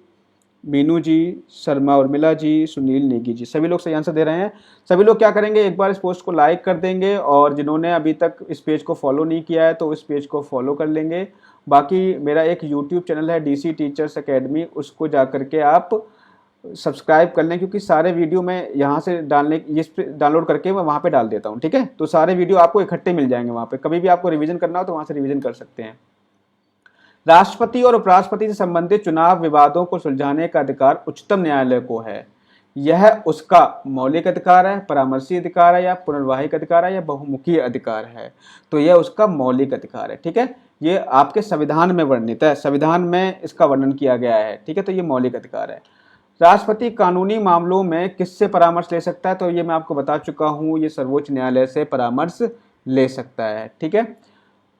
मीनू जी, शर्मा उर्मिला जी, सुनील नेगी जी, सभी लोग सही आंसर दे रहे हैं। सभी लोग क्या करेंगे? एक बार इस पोस्ट को लाइक कर देंगे, और जिन्होंने अभी तक इस पेज को फॉलो नहीं किया है तो इस पेज को फॉलो कर लेंगे। बाकी मेरा एक यूट्यूब चैनल है DC टीचर्स अकेडमी, उसको जा करके आप सब्सक्राइब कर लें, क्योंकि सारे वीडियो मैं यहाँ से डाउनलोड करके मैं वहाँ पे डाल देता हूँ, ठीक है। तो सारे वीडियो आपको इकट्ठे मिल जाएंगे वहाँ पे, कभी भी आपको रिवीजन करना हो तो वहाँ से रिवीजन कर सकते हैं। राष्ट्रपति और उपराष्ट्रपति से संबंधित चुनाव विवादों को सुलझाने का अधिकार उच्चतम न्यायालय को है। यह उसका मौलिक अधिकार है, परामर्शी अधिकार है, या पुनर्वाहिक अधिकार है, या बहुमुखी अधिकार है? तो यह उसका मौलिक अधिकार है, ठीक है। ये आपके संविधान में वर्णित है, संविधान में इसका वर्णन किया गया है, ठीक है। तो ये मौलिक अधिकार है। राष्ट्रपति कानूनी मामलों में किससे परामर्श ले सकता है? तो ये मैं आपको बता चुका हूँ, ये सर्वोच्च न्यायालय से परामर्श ले सकता है, ठीक है।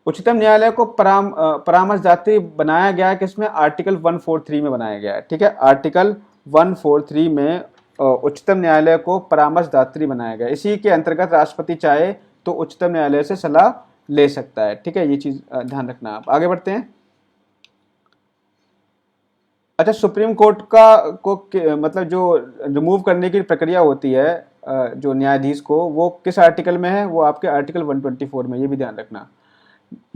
उच्चतम न्यायालय को परामर्शदात्री बनाया गया है किसमें? आर्टिकल 143 में बनाया गया है, ठीक है। आर्टिकल 143 में उच्चतम न्यायालय को परामर्शदात्री बनाया गया। इसी के अंतर्गत राष्ट्रपति चाहे तो उच्चतम न्यायालय से सलाह ले सकता है, ठीक है। ये चीज ध्यान रखना। आप आगे बढ़ते हैं। अच्छा, सुप्रीम कोर्ट मतलब जो रिमूव करने की प्रक्रिया होती है जो न्यायाधीश को, वो किस आर्टिकल में है? वो आपके आर्टिकल 124 में, ये भी ध्यान रखना।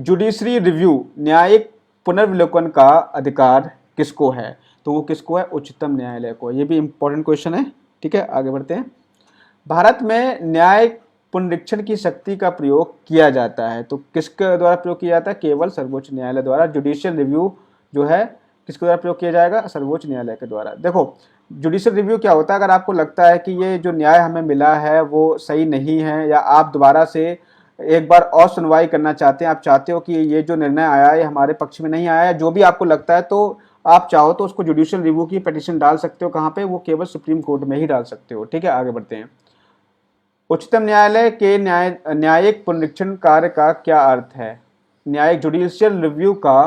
जुडिशरी रिव्यू, न्यायिक पुनर्विलोकन का अधिकार किसको है? तो वो किसको है? उच्चतम न्यायालय को। ये भी इंपॉर्टेंट क्वेश्चन है, ठीक है। आगे बढ़ते हैं। भारत में न्यायिक पुनरीक्षण की शक्ति का प्रयोग किया जाता है, तो किसके द्वारा प्रयोग किया जाता है? केवल सर्वोच्च न्यायालय द्वारा। जुडिशियल रिव्यू जो है किसके द्वारा प्रयोग किया जाएगा? सर्वोच्च न्यायालय के द्वारा। देखो, जुडिशियल रिव्यू क्या होता है? अगर आपको लगता है कि ये जो न्याय हमें मिला है वो सही नहीं है, या आप दोबारा से एक बार और सुनवाई करना चाहते हैं, आप चाहते हो कि ये जो निर्णय आया है हमारे पक्ष में नहीं आया है, जो भी आपको लगता है, तो आप चाहो तो उसको जुडिशियल रिव्यू की पिटीशन डाल सकते हो। कहाँ पे? वो केवल सुप्रीम कोर्ट में ही डाल सकते हो, ठीक है। आगे बढ़ते हैं। उच्चतम न्यायालय के न्यायिक पुनरीक्षण कार्य का क्या अर्थ है? न्यायिक जुडिशियल रिव्यू का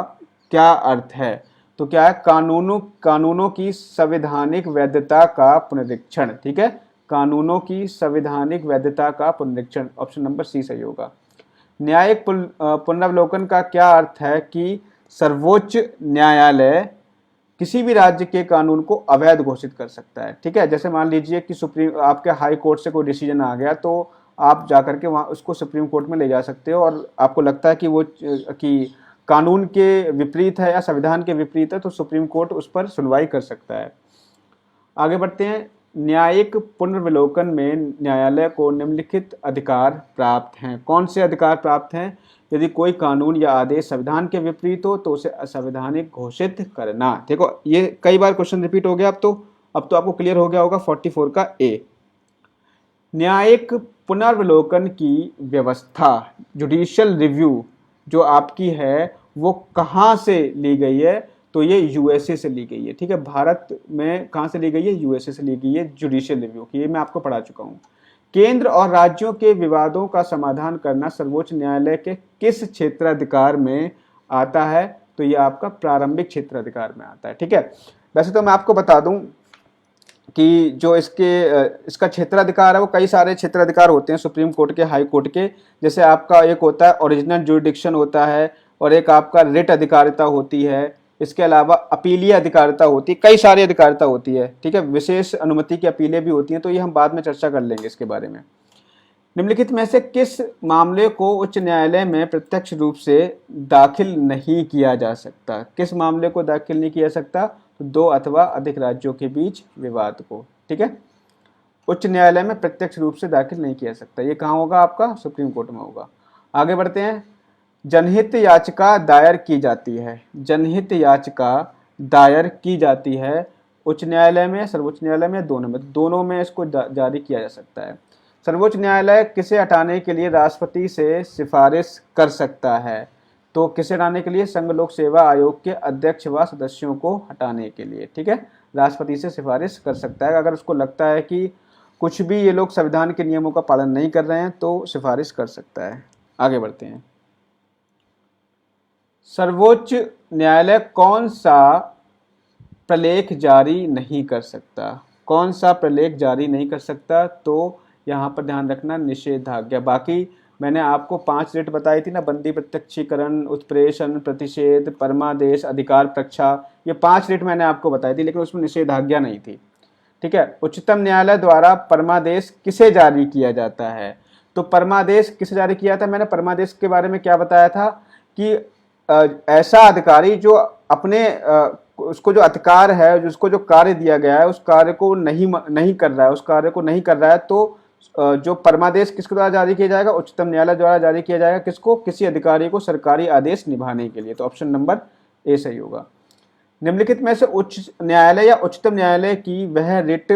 क्या अर्थ है? तो क्या है, कानूनों की संवैधानिक वैधता का पुनरीक्षण। ठीक है, कानूनों की संवैधानिक वैधता का पुनरीक्षण, ऑप्शन नंबर सी सही होगा। न्यायिक पुनरावलोकन का क्या अर्थ है? कि सर्वोच्च न्यायालय किसी भी राज्य के कानून को अवैध घोषित कर सकता है। ठीक है, जैसे मान लीजिए कि सुप्रीम आपके हाई कोर्ट से कोई डिसीजन आ गया, तो आप जाकर के वहाँ उसको सुप्रीम कोर्ट में ले जा सकते हो, और आपको लगता है कि वो कि कानून के विपरीत है या संविधान के विपरीत है, तो सुप्रीम कोर्ट उस पर सुनवाई कर सकता है। आगे बढ़ते हैं। न्यायिक पुनर्विलोकन में न्यायालय को निम्नलिखित अधिकार प्राप्त हैं। कौन से अधिकार प्राप्त हैं? यदि कोई कानून या आदेश संविधान के विपरीत हो तो उसे असंवैधानिक घोषित करना। देखो ये कई बार क्वेश्चन रिपीट हो गया, अब तो आपको क्लियर हो गया होगा 44 का ए। न्यायिक पुनर्विलोकन की व्यवस्था, जुडिशियल रिव्यू जो आपकी है वो कहाँ से ली गई है? तो ये यूएसए से ली गई है। ठीक है, भारत में कहाँ से ली गई है? यूएसए से ली गई है जुडिशियल रिव्यू की, ये मैं आपको पढ़ा चुका हूँ। केंद्र और राज्यों के विवादों का समाधान करना सर्वोच्च न्यायालय के किस क्षेत्राधिकार में आता है? तो ये आपका प्रारंभिक क्षेत्राधिकार में आता है। ठीक है, वैसे तो मैं आपको बता दूं कि जो इसका क्षेत्राधिकार है वो कई सारे क्षेत्राधिकार होते हैं सुप्रीम कोर्ट के, हाई कोर्ट के। जैसे आपका एक होता है ओरिजिनल जुरिडिक्शन होता है, और एक आपका रिट अधिकारिता होती है, इसके अलावा अपीलीय अधिकारिता होती है, कई सारी अधिकारिता होती है। ठीक है, विशेष अनुमति की अपीलें भी होती हैं, तो ये हम बाद में चर्चा कर लेंगे इसके बारे में। निम्नलिखित में से किस मामले को उच्च न्यायालय में प्रत्यक्ष रूप से दाखिल नहीं किया जा सकता? किस मामले को दाखिल नहीं किया जा सकता? तो दो अथवा अधिक राज्यों के बीच विवाद को। ठीक है, उच्च न्यायालय में प्रत्यक्ष रूप से दाखिल नहीं किया जा सकता। ये कहाँ होगा? आपका सुप्रीम कोर्ट में होगा। आगे बढ़ते हैं। जनहित याचिका दायर की जाती है, जनहित याचिका दायर की जाती है उच्च न्यायालय में, सर्वोच्च न्यायालय में, दोनों में इसको जारी किया जा सकता है। सर्वोच्च न्यायालय किसे हटाने के लिए राष्ट्रपति से सिफारिश कर सकता है? तो किसे हटाने के लिए? संघ लोक सेवा आयोग के अध्यक्ष व सदस्यों को हटाने के लिए। ठीक है, राष्ट्रपति से सिफारिश कर सकता है, अगर उसको लगता है कि कुछ भी ये लोग संविधान के नियमों का पालन नहीं कर रहे हैं तो सिफारिश कर सकता है। आगे बढ़ते हैं। सर्वोच्च न्यायालय कौन सा प्रलेख जारी नहीं कर सकता? कौन सा प्रलेख जारी नहीं कर सकता? तो यहाँ पर ध्यान रखना, निषेधाज्ञा। बाकी मैंने आपको 5 रिट बताई थी ना, बंदी, प्रत्यक्षीकरण, उत्प्रेषण, प्रतिषेध, परमादेश, अधिकार प्रक्षा, ये 5 रिट मैंने आपको बताई थी, लेकिन उसमें निषेधाज्ञा नहीं थी। ठीक है, उच्चतम न्यायालय द्वारा परमादेश किसे जारी किया जाता है? तो परमादेश किसे जारी किया था? मैंने परमादेश के बारे में क्या बताया था कि ऐसा अधिकारी जो अपने उसको जो अधिकार है, जिसको जो कार्य दिया गया है उस कार्य को नहीं कर रहा है, उस कार्य को नहीं कर रहा है, तो जो परमादेश किसके द्वारा जारी किया जाएगा? उच्चतम न्यायालय द्वारा जारी किया जाएगा। किसको? किसी अधिकारी को सरकारी आदेश निभाने के लिए। तो ऑप्शन नंबर ए सही होगा। निम्नलिखित में से उच्च न्यायालय या उच्चतम न्यायालय की वह रिट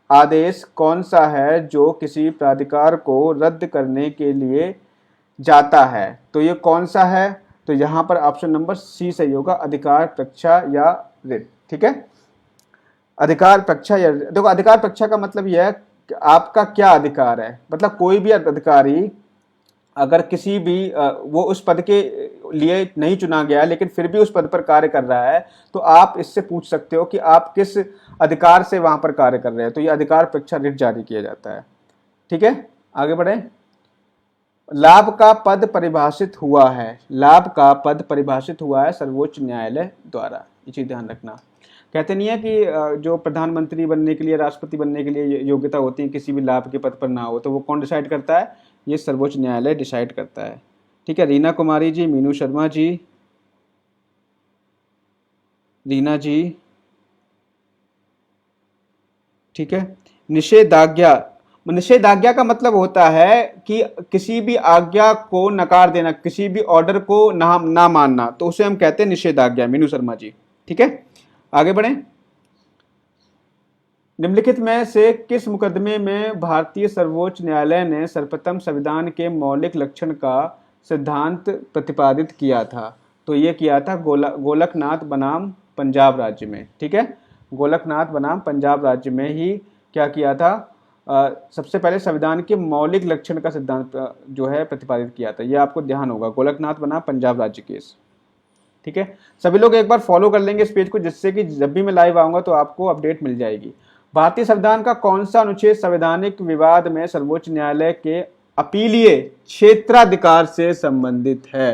आदेश कौन सा है जो किसी प्राधिकार को रद्द करने के लिए जाता है? तो ये कौन सा है? तो यहाँ पर ऑप्शन नंबर सी सही होगा, अधिकार प्रक्षा या रिट। ठीक है, अधिकार प्रक्षा या, देखो अधिकार प्रक्षा का मतलब यह है कि आपका क्या अधिकार है। मतलब कोई भी अधिकारी अगर किसी भी वो उस पद के लिए नहीं चुना गया लेकिन फिर भी उस पद पर कार्य कर रहा है, तो आप इससे पूछ सकते हो कि आप किस अधिकार से वहां पर कार्य कर रहे हैं। तो ये अधिकार प्रक्षा रिट जारी किया जाता है। ठीक है, आगे बढ़े। लाभ का पद परिभाषित हुआ है, लाभ का पद परिभाषित हुआ है सर्वोच्च न्यायालय द्वारा। ये चीज ध्यान रखना। कहते नहीं है कि जो प्रधानमंत्री बनने के लिए, राष्ट्रपति बनने के लिए योग्यता होती है, किसी भी लाभ के पद पर ना हो, तो वो कौन डिसाइड करता है? ये सर्वोच्च न्यायालय डिसाइड करता है। ठीक है, रीना कुमारी जी, मीनू शर्मा जी, रीना जी। ठीक है, निषेधाज्ञा, निषेधाज्ञा का मतलब होता है कि किसी भी आज्ञा को नकार देना, किसी भी ऑर्डर को ना मानना, तो उसे हम कहते हैं निषेधाज्ञा। मीनू शर्मा जी। ठीक है, आगे बढ़ें। निम्नलिखित में से किस मुकदमे में भारतीय सर्वोच्च न्यायालय ने सर्वप्रथम संविधान के मौलिक लक्षण का सिद्धांत प्रतिपादित किया था? तो ये किया था गोलकनाथ बनाम पंजाब राज्य में। ठीक है, गोलकनाथ बनाम पंजाब राज्य में ही क्या किया था? सबसे पहले संविधान के मौलिक लक्षण का सिद्धांत जो है प्रतिपादित किया था। ये आपको ध्यान होगा। गोलकनाथ बना पंजाब राज्य केस। ठीक है, सभी लोग एक बार फॉलो कर लेंगे इस पेज को, जिससे कि जब भी मैं लाइव आऊंगा तो आपको अपडेट मिल जाएगी। भारतीय संविधान का कौन सा अनुच्छेद संवैधानिक विवाद में सर्वोच्च न्यायालय के अपीलीय क्षेत्राधिकार से संबंधित है?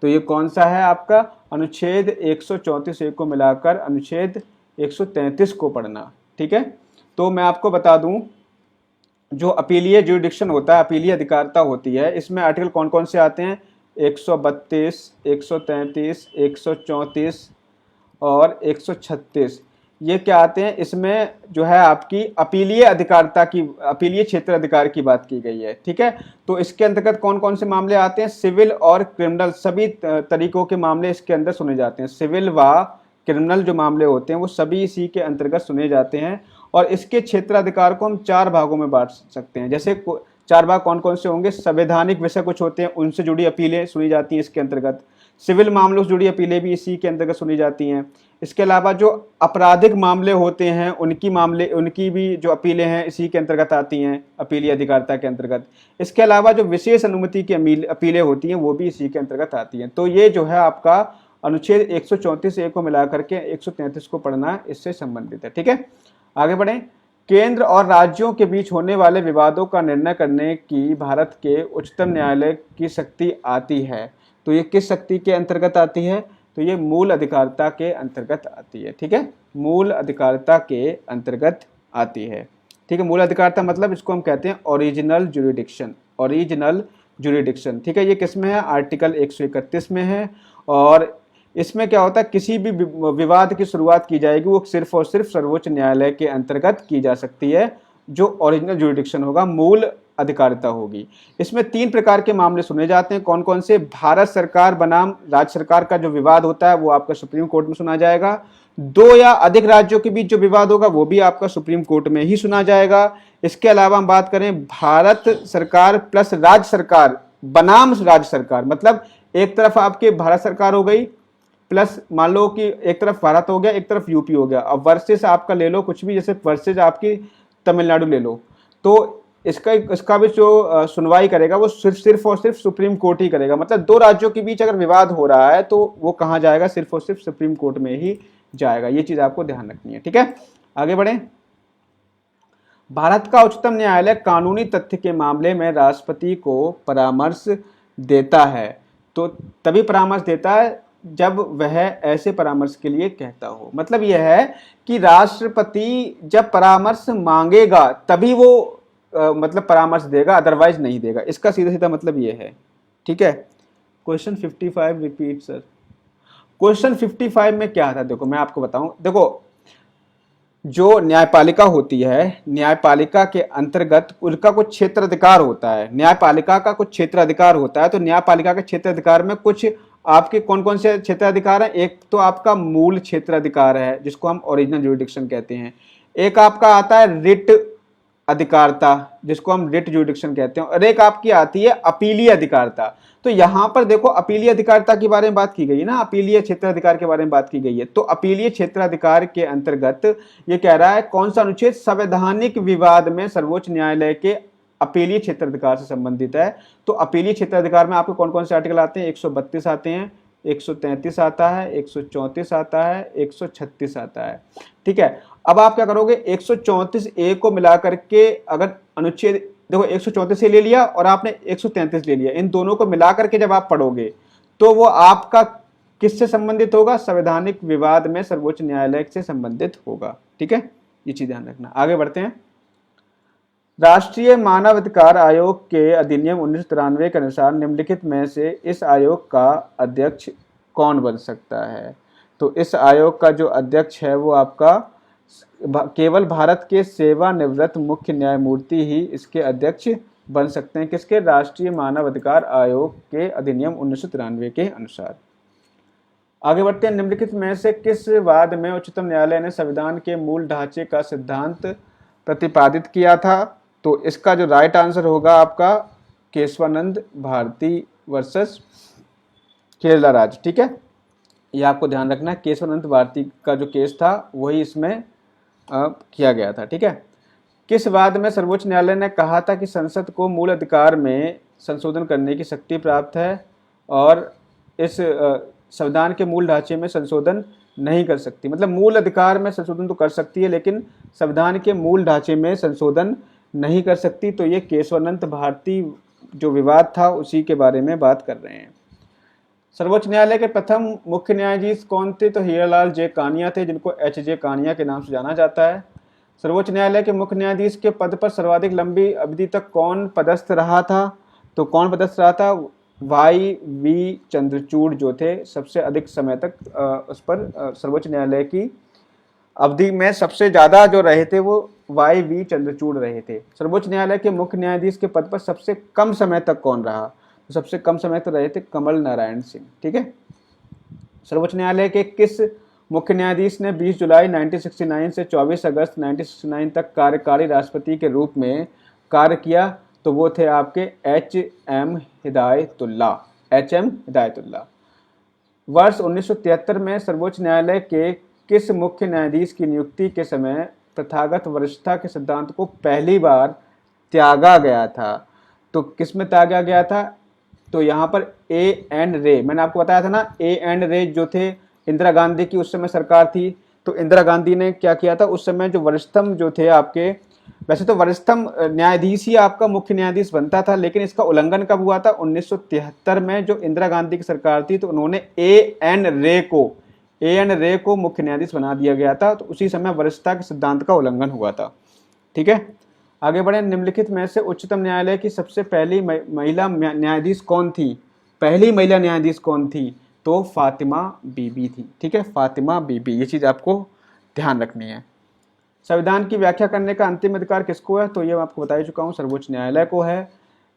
तो ये कौन सा है आपका? अनुच्छेद 134 को मिलाकर अनुच्छेद 133 को पढ़ना। ठीक है, तो मैं आपको बता दूं, जो अपीलीय ज्यूरिडिक्शन होता है, अपीलीय अधिकारता होती है, इसमें आर्टिकल कौन कौन से आते हैं? 132, 133, 134 और 136। ये क्या आते हैं? इसमें जो है आपकी अपीलीय अधिकारता की, अपीलीय क्षेत्र अधिकार की बात की गई है। ठीक है, तो इसके अंतर्गत कौन कौन से मामले आते हैं? सिविल और क्रिमिनल, सभी तरीकों के मामले इसके अंदर सुने जाते हैं। सिविल व क्रिमिनल जो मामले होते हैं वो सभी इसी के अंतर्गत सुने जाते हैं। और इसके क्षेत्राधिकार को हम 4 भागों में बांट सकते हैं। जैसे 4 भाग कौन कौन से होंगे? संवैधानिक विषय कुछ होते हैं, उनसे जुड़ी अपीलें सुनी जाती हैं इसके अंतर्गत। सिविल मामलों से जुड़ी अपीलें भी इसी के अंतर्गत सुनी जाती हैं। इसके अलावा जो आपराधिक मामले होते हैं उनकी भी जो अपीलें हैं इसी के अंतर्गत आती हैं, अपीलीय अधिकारता के अंतर्गत। इसके अलावा जो विशेष अनुमति की अपीलें होती हैं वो भी इसी के अंतर्गत आती हैं। तो ये जो है आपका अनुच्छेद 134A को मिलाकर के 133 को पढ़ना इससे संबंधित है। ठीक है, आगे बढ़ें। केंद्र और राज्यों के बीच होने वाले विवादों का निर्णय करने की भारत के उच्चतम न्यायालय की शक्ति आती है। तो ये किस शक्ति के अंतर्गत आती है? तो ये मूल अधिकारता के अंतर्गत आती है। ठीक है, मूल अधिकारता के अंतर्गत आती है। ठीक है, मूल अधिकारता मतलब इसको हम कहते हैं ओरिजिनल ज्यूरिडिक्शन, ओरिजिनल ज्यूरिडिक्शन। ठीक है, ये किस में है? आर्टिकल 131 में है। और इसमें क्या होता है? किसी भी विवाद की शुरुआत की जाएगी वो सिर्फ और सिर्फ सर्वोच्च न्यायालय के अंतर्गत की जा सकती है, जो ओरिजिनल ज्यूरिडिक्शन होगा, मूल अधिकारिता होगी। इसमें 3 प्रकार के मामले सुने जाते हैं। कौन कौन से? भारत सरकार बनाम राज्य सरकार का जो विवाद होता है वो आपका सुप्रीम कोर्ट में सुना जाएगा। 2 या अधिक राज्यों के बीच जो विवाद होगा वो भी आपका सुप्रीम कोर्ट में ही सुना जाएगा। इसके अलावा हम बात करें भारत सरकार प्लस राज्य सरकार बनाम राज्य सरकार, मतलब एक तरफ आपके भारत सरकार हो गई प्लस मान लो कि एक तरफ भारत हो गया, एक तरफ यूपी हो गया। अब वर्सेस आपका ले लो कुछ भी, जैसे वर्सेस आपकी तमिलनाडु ले लो, तो इसका भी जो सुनवाई करेगा वो सिर्फ और सिर्फ सुप्रीम कोर्ट ही करेगा। मतलब 2 राज्यों के बीच अगर विवाद हो रहा है तो वो कहाँ जाएगा? सिर्फ और सिर्फ सुप्रीम कोर्ट में ही जाएगा। ये चीज आपको ध्यान रखनी है। ठीक है, आगे बढ़े। भारत का उच्चतम न्यायालय कानूनी तथ्य के मामले में राष्ट्रपति को परामर्श देता है। तो तभी परामर्श देता है जब वह ऐसे परामर्श के लिए कहता हो। मतलब यह है कि राष्ट्रपति जब परामर्श मांगेगा तभी वो मतलब परामर्श देगा, अदरवाइज नहीं देगा। इसका सीधा सीधा मतलब यह है। ठीक है, क्वेश्चन 55 रिपीट सर। क्वेश्चन 55 में क्या था? देखो मैं आपको बताऊं। देखो जो न्यायपालिका होती है, न्यायपालिका के अंतर्गत उनका कुछ क्षेत्राधिकार होता है। न्यायपालिका का कुछ क्षेत्राधिकार होता है। तो न्यायपालिका के क्षेत्राधिकार में कुछ आपके कौन कौन से क्षेत्राधिकार हैं? एक तो आपका मूल क्षेत्राधिकार है जिसको हम ओरिजिनल ज्यूरिडिक्शन कहते हैं। एक आपका आता है रिट अधिकारता जिसको हम रिट ज्यूरिडिक्शन कहते हैं। और एक आपकी आती है अपीलीय अधिकारता। तो यहां पर देखो अपीलीय अधिकारता के बारे में बात की गई है ना, अपीलीय क्षेत्राधिकार के बारे में बात की गई है। तो अपीलीय क्षेत्राधिकार के अंतर्गत ये कह रहा है कौन सा अनुच्छेद संवैधानिक विवाद में सर्वोच्च न्यायालय के अपीलीय क्षेत्राधिकार से संबंधित है। तो अपीलीय क्षेत्राधिकार में आपको कौन कौन से आर्टिकल आते हैं? 132 आते हैं, 133 आता है, 134 आता है, 136 आता है। ठीक है, अब आप क्या करोगे? 134A को मिलाकर के अगर अनुच्छेद, देखो 134 ले लिया और आपने 133 ले लिया, इन दोनों को मिलाकर के जब आप पढ़ोगे तो वो आपका किससे संबंधित होगा? संवैधानिक विवाद में सर्वोच्च न्यायालय से संबंधित होगा। ठीक है, ये चीज ध्यान रखना। आगे बढ़ते हैं। राष्ट्रीय मानवाधिकार आयोग के अधिनियम 1993 के अनुसार निम्नलिखित में से इस आयोग का अध्यक्ष कौन बन सकता है? तो इस आयोग का जो अध्यक्ष है वो आपका केवल भारत के सेवानिवृत्त मुख्य न्यायमूर्ति ही इसके अध्यक्ष बन सकते हैं। किसके? राष्ट्रीय मानवाधिकार आयोग के अधिनियम 1993 के अनुसार। आगे बढ़ते हैं। निम्नलिखित में से किस वाद में उच्चतम न्यायालय ने संविधान के मूल ढांचे का सिद्धांत प्रतिपादित किया था? तो इसका जो राइट आंसर होगा आपका केशवानंद भारती वर्सेस केरला राज्य। ठीक है, ये आपको ध्यान रखना है। केशवानंद भारती का जो केस था वही इसमें किया गया था। ठीक है, किस वाद में सर्वोच्च न्यायालय ने कहा था कि संसद को मूल अधिकार में संशोधन करने की शक्ति प्राप्त है और इस संविधान के मूल ढांचे में संशोधन नहीं कर सकती। मतलब मूल अधिकार में संशोधन तो कर सकती है लेकिन संविधान के मूल ढांचे में संशोधन नहीं कर सकती। तो ये केशवानंद भारती जो विवाद था उसी के बारे में बात कर रहे हैं। सर्वोच्च न्यायालय के प्रथम मुख्य न्यायाधीश कौन थे? तो हीरालाल जे कानिया थे, जिनको एच.जे. कानिया के नाम से जाना जाता है। सर्वोच्च न्यायालय के मुख्य न्यायाधीश के पद पर सर्वाधिक लंबी अवधि तक कौन पदस्थ रहा था? तो कौन पदस्थ रहा था? वाई.वी. चंद्रचूड़ जो थे सबसे अधिक समय तक उस पर सर्वोच्च न्यायालय की अवधि में सबसे ज़्यादा जो रहे थे वो वाई.वी. चंद्रचूड़ रहे थे। सर्वोच्च न्यायालय के मुख्य न्यायाधीश के पद पर सबसे कम समय तक कौन रहा? तो सबसे कम समय तक रहे थे कमल नारायण सिंह। ठीक है। सर्वोच्च न्यायालय के किस मुख्य न्यायाधीश ने 20 जुलाई 1969 से 24 अगस्त 1969 तक कार्यकारी राष्ट्रपति के रूप में कार्य किया? तो वो थे आपके एच.एम. हिदायतुल्ला। एच.एम. हिदायतुल्ला। वर्ष 1973 में सर्वोच्च न्यायालय के किस मुख्य न्यायाधीश की नियुक्ति के समय प्रथागत वरिष्ठता के सिद्धांत को पहली बार त्यागा गया था? तो किस में त्यागा गया था? तो यहाँ पर ए.एन. रे, मैंने आपको बताया था ना, ए.एन. रे जो थे इंदिरा गांधी की उस समय सरकार थी। तो इंदिरा गांधी ने क्या किया था उस समय, जो वरिष्ठतम जो थे आपके, वैसे तो वरिष्ठतम न्यायाधीश ही आपका मुख्य न्यायाधीश बनता था, लेकिन इसका उल्लंघन कब हुआ था? 1973 में जो इंदिरा गांधी की सरकार थी तो उन्होंने ए.एन. रे को मुख्य न्यायाधीश बना दिया गया था। तो उसी समय वरिष्ठता के सिद्धांत का उल्लंघन हुआ था। ठीक है, आगे बढ़े। निम्नलिखित में से उच्चतम न्यायालय की सबसे पहली महिला न्यायाधीश कौन थी? पहली महिला न्यायाधीश कौन थी? तो फातिमा बीबी थी। ठीक है, फातिमा बीबी, ये चीज आपको ध्यान रखनी है। संविधान की व्याख्या करने का अंतिम अधिकार किसको है? तो ये मैं आपको बता चुका हूँ, सर्वोच्च न्यायालय को है।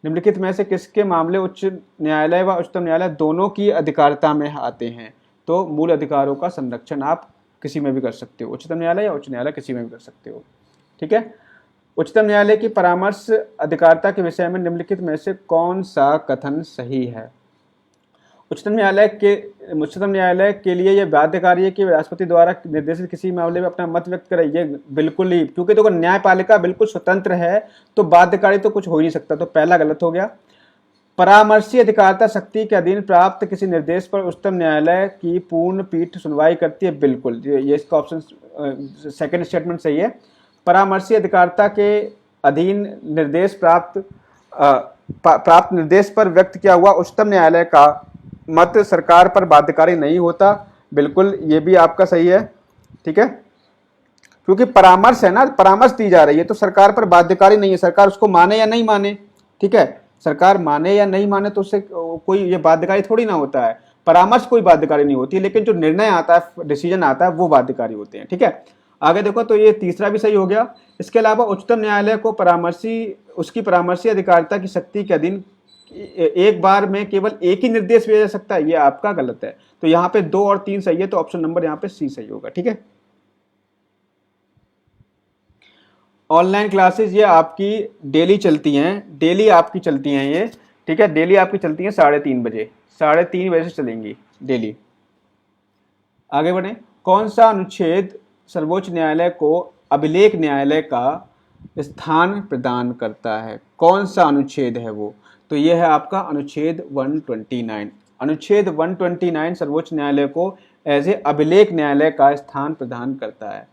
निम्नलिखित में से किसके मामले उच्च न्यायालय व उच्चतम न्यायालय दोनों की अधिकारिता में आते हैं? तो मूल अधिकारों का संरक्षण आप किसी में भी कर सकते हो, उच्चतम न्यायालय या उच्च न्यायालय किसी में भी कर सकते हो। ठीक है। उच्चतम न्यायालय की परामर्श अधिकारिता के विषय में निम्नलिखित में से कौन सा कथन सही है? उच्चतम न्यायालय के लिए यह बाध्यकारी है कि राष्ट्रपति द्वारा निर्देशित किसी मामले में अपना मत व्यक्त करे। ये बिल्कुल ही, क्योंकि देखो न्यायपालिका बिल्कुल स्वतंत्र है तो बाध्यकारी तो कुछ हो ही नहीं सकता। तो पहला गलत हो गया। परामर्शी अधिकारिता शक्ति के अधीन प्राप्त किसी निर्देश पर उच्चतम न्यायालय की पूर्ण पीठ सुनवाई करती है। बिल्कुल, ये इसका ऑप्शन सेकंड स्टेटमेंट सही है। परामर्शी अधिकारिता के अधीन निर्देश प्राप्त निर्देश पर व्यक्त किया हुआ उच्चतम न्यायालय का मत सरकार पर बाध्यकारी नहीं होता। बिल्कुल, ये भी आपका सही है। ठीक है, क्योंकि परामर्श है ना, परामर्श दी जा रही है तो सरकार पर बाध्यकारी नहीं है। सरकार उसको माने या नहीं माने, ठीक है, सरकार माने या नहीं माने तो उससे कोई ये बाध्यकारी थोड़ी ना होता है। परामर्श कोई बाध्यकारी नहीं होती, लेकिन जो निर्णय आता है, डिसीजन आता है, वो बाध्यकारी होते हैं। ठीक है, आगे देखो, तो ये तीसरा भी सही हो गया। इसके अलावा उच्चतम न्यायालय को उसकी परामर्शी अधिकारिता की शक्ति के अधीन एक बार में केवल एक ही निर्देश भेजा जा सकता है। ये आपका गलत है। तो यहाँ पे 2 और 3 सही है, तो ऑप्शन नंबर यहाँ पे सी सही होगा। ठीक है। ऑनलाइन क्लासेस ये आपकी डेली चलती हैं, डेली आपकी चलती हैं ये। ठीक है, डेली आपकी चलती हैं 3:30 बजे, 3:30 बजे से चलेंगी डेली। आगे बढ़े। कौन सा अनुच्छेद सर्वोच्च न्यायालय को अभिलेख न्यायालय का स्थान प्रदान करता है? कौन सा अनुच्छेद है वो? तो ये है आपका अनुच्छेद 129। अनुच्छेद 129 सर्वोच्च न्यायालय को एज ए अभिलेख न्यायालय का स्थान प्रदान करता है।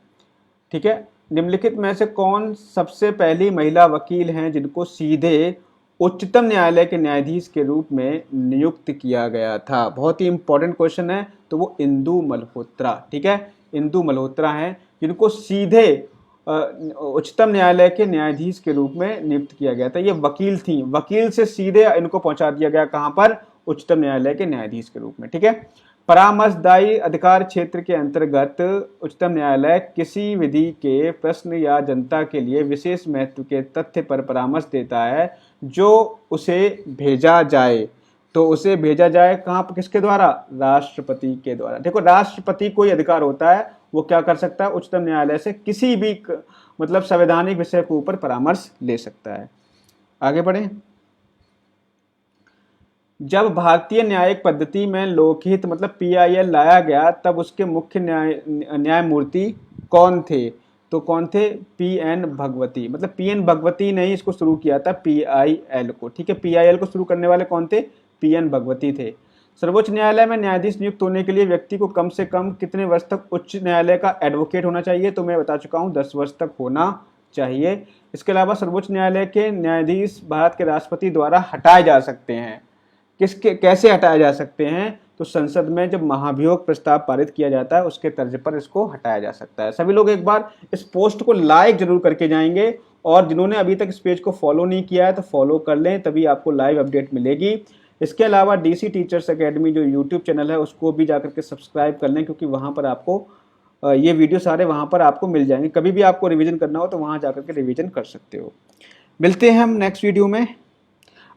ठीक है। निम्नलिखित में से कौन सबसे पहली महिला वकील हैं जिनको सीधे उच्चतम न्यायालय के न्यायाधीश के रूप में नियुक्त किया गया था? बहुत ही इंपॉर्टेंट क्वेश्चन है। तो वो इंदु मल्होत्रा। ठीक है, इंदु मल्होत्रा हैं जिनको सीधे उच्चतम न्यायालय के न्यायाधीश के रूप में नियुक्त किया गया था। ये वकील थी, वकील से सीधे इनको पहुंचा दिया गया कहां पर? उच्चतम न्यायालय के न्यायाधीश के रूप में। ठीक है। परामर्शदायी अधिकार क्षेत्र के अंतर्गत उच्चतम न्यायालय किसी विधि के प्रश्न या जनता के लिए विशेष महत्व के तथ्य पर परामर्श देता है जो उसे भेजा जाए। तो उसे भेजा जाए कहाँ पर, किसके द्वारा? राष्ट्रपति के द्वारा। देखो, राष्ट्रपति को अधिकार होता है, वो क्या कर सकता है? उच्चतम न्यायालय से किसी भी मतलब संवैधानिक विषय के ऊपर परामर्श ले सकता है। आगे बढ़े। जब भारतीय न्यायिक पद्धति में लोकहित मतलब PIL लाया गया तब उसके मुख्य न्यायमूर्ति कौन थे? तो कौन थे? PN भगवती। मतलब PN भगवती ने ही इसको शुरू किया था, PIL को। ठीक है, PIL को शुरू करने वाले कौन थे? PN भगवती थे। सर्वोच्च न्यायालय में न्यायाधीश नियुक्त होने के लिए व्यक्ति को कम से कम कितने वर्ष तक उच्च न्यायालय का एडवोकेट होना चाहिए? तो मैं बता चुका हूँ 10 वर्ष तक होना चाहिए। इसके अलावा सर्वोच्च न्यायालय के न्यायाधीश भारत के राष्ट्रपति द्वारा हटाए जा सकते हैं। किसके कैसे हटाए जा सकते हैं? तो संसद में जब महाभियोग प्रस्ताव पारित किया जाता है उसके तर्ज पर इसको हटाया जा सकता है। सभी लोग एक बार इस पोस्ट को लाइक जरूर करके जाएंगे, और जिन्होंने अभी तक इस पेज को फॉलो नहीं किया है तो फॉलो कर लें, तभी आपको लाइव अपडेट मिलेगी। इसके अलावा DC टीचर्स अकेडमी जो यूट्यूब चैनल है उसको भी जाकर के सब्सक्राइब कर लें, क्योंकि वहाँ पर आपको ये वीडियो सारे वहाँ पर आपको मिल जाएंगे। कभी भी आपको रिवीजन करना हो तो वहाँ जाकर के रिवीजन कर सकते हो। मिलते हैं हम नेक्स्ट वीडियो में।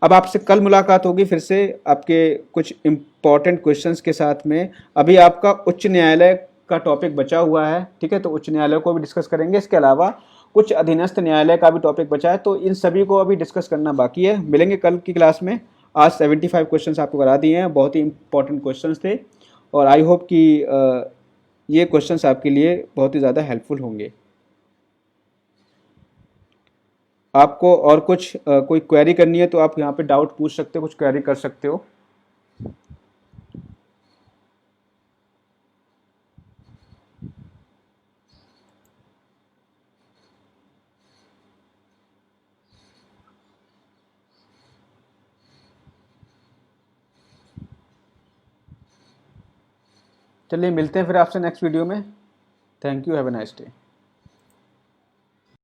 अब आपसे कल मुलाकात होगी फिर से आपके कुछ इम्पॉर्टेंट क्वेश्चंस के साथ में। अभी आपका उच्च न्यायालय का टॉपिक बचा हुआ है, ठीक है, तो उच्च न्यायालय को भी डिस्कस करेंगे। इसके अलावा कुछ अधीनस्थ न्यायालय का भी टॉपिक बचा है, तो इन सभी को अभी डिस्कस करना बाकी है। मिलेंगे कल की क्लास में। आज 75 क्वेश्चंस आपको करा दिए हैं, बहुत ही इंपॉर्टेंट क्वेश्चंस थे, और आई होप कि ये क्वेश्चंस आपके लिए बहुत ही ज़्यादा हेल्पफुल होंगे। आपको और कुछ कोई क्वेरी करनी है तो आप यहाँ पे डाउट पूछ सकते हो, कुछ क्वेरी कर सकते हो। चलिए मिलते हैं फिर आपसे नेक्स्ट वीडियो में। Thank you, have a nice day.